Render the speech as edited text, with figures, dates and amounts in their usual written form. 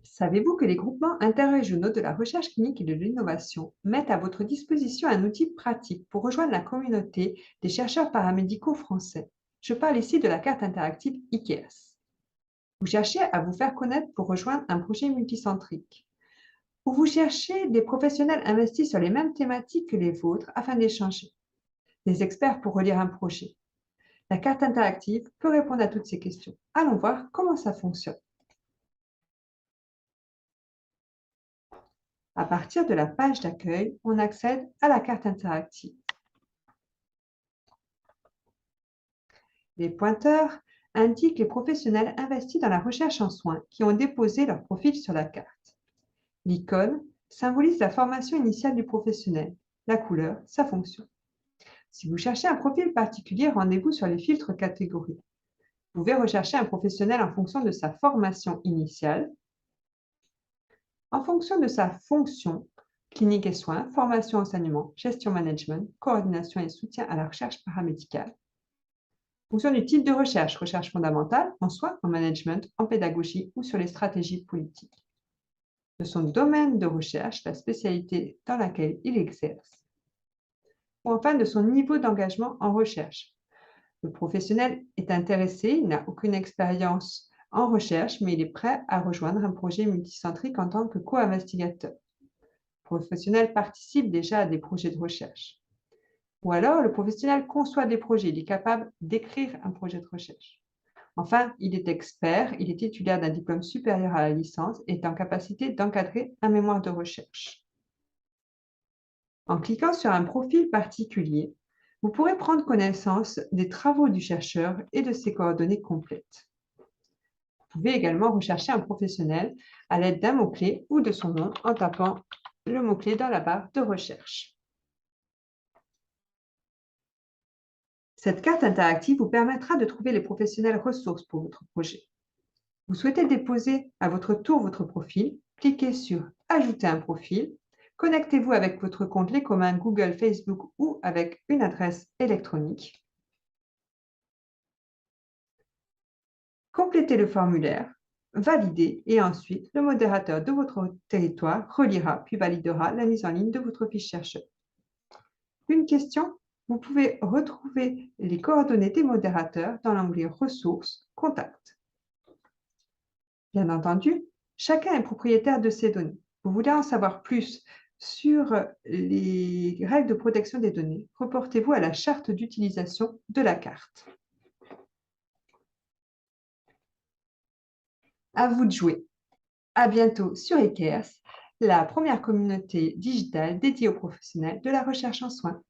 Savez-vous que les groupements interrégionaux de la recherche clinique et de l'innovation mettent à votre disposition un outil pratique pour rejoindre la communauté des chercheurs paramédicaux français? Je parle ici de la carte interactive IKEAS. Vous cherchez à vous faire connaître pour rejoindre un projet multicentrique, ou vous cherchez des professionnels investis sur les mêmes thématiques que les vôtres afin d'échanger, des experts pour relire un projet. La carte interactive peut répondre à toutes ces questions. Allons voir comment ça fonctionne. À partir de la page d'accueil, on accède à la carte interactive. Les pointeurs indiquent les professionnels investis dans la recherche en soins qui ont déposé leur profil sur la carte. L'icône symbolise la formation initiale du professionnel, la couleur, sa fonction. Si vous cherchez un profil particulier, rendez-vous sur les filtres catégories. Vous pouvez rechercher un professionnel en fonction de sa formation initiale, en fonction de sa fonction, clinique et soins, formation enseignement, gestion management, coordination et soutien à la recherche paramédicale. En fonction du type de recherche, recherche fondamentale, en soins, en management, en pédagogie ou sur les stratégies politiques. De son domaine de recherche, la spécialité dans laquelle il exerce. Ou enfin de son niveau d'engagement en recherche. Le professionnel est intéressé, il n'a aucune expérience en recherche, mais il est prêt à rejoindre un projet multicentrique en tant que co-investigateur. Le professionnel participe déjà à des projets de recherche. Ou alors, le professionnel conçoit des projets, il est capable d'écrire un projet de recherche. Enfin, il est expert, il est titulaire d'un diplôme supérieur à la licence et est en capacité d'encadrer un mémoire de recherche. En cliquant sur un profil particulier, vous pourrez prendre connaissance des travaux du chercheur et de ses coordonnées complètes. Vous pouvez également rechercher un professionnel à l'aide d'un mot-clé ou de son nom en tapant le mot-clé dans la barre de recherche. Cette carte interactive vous permettra de trouver les professionnels ressources pour votre projet. Vous souhaitez déposer à votre tour votre profil, cliquez sur « Ajouter un profil », connectez-vous avec votre compte Les Communs, Google, Facebook ou avec une adresse électronique. Complétez le formulaire, validez et ensuite le modérateur de votre territoire relira puis validera la mise en ligne de votre fiche chercheur. Une question, vous pouvez retrouver les coordonnées des modérateurs dans l'onglet Ressources, Contacts. Bien entendu, chacun est propriétaire de ses données. Vous voulez en savoir plus sur les règles de protection des données, reportez-vous à la charte d'utilisation de la carte. À vous de jouer. À bientôt sur ECARES, la première communauté digitale dédiée aux professionnels de la recherche en soins.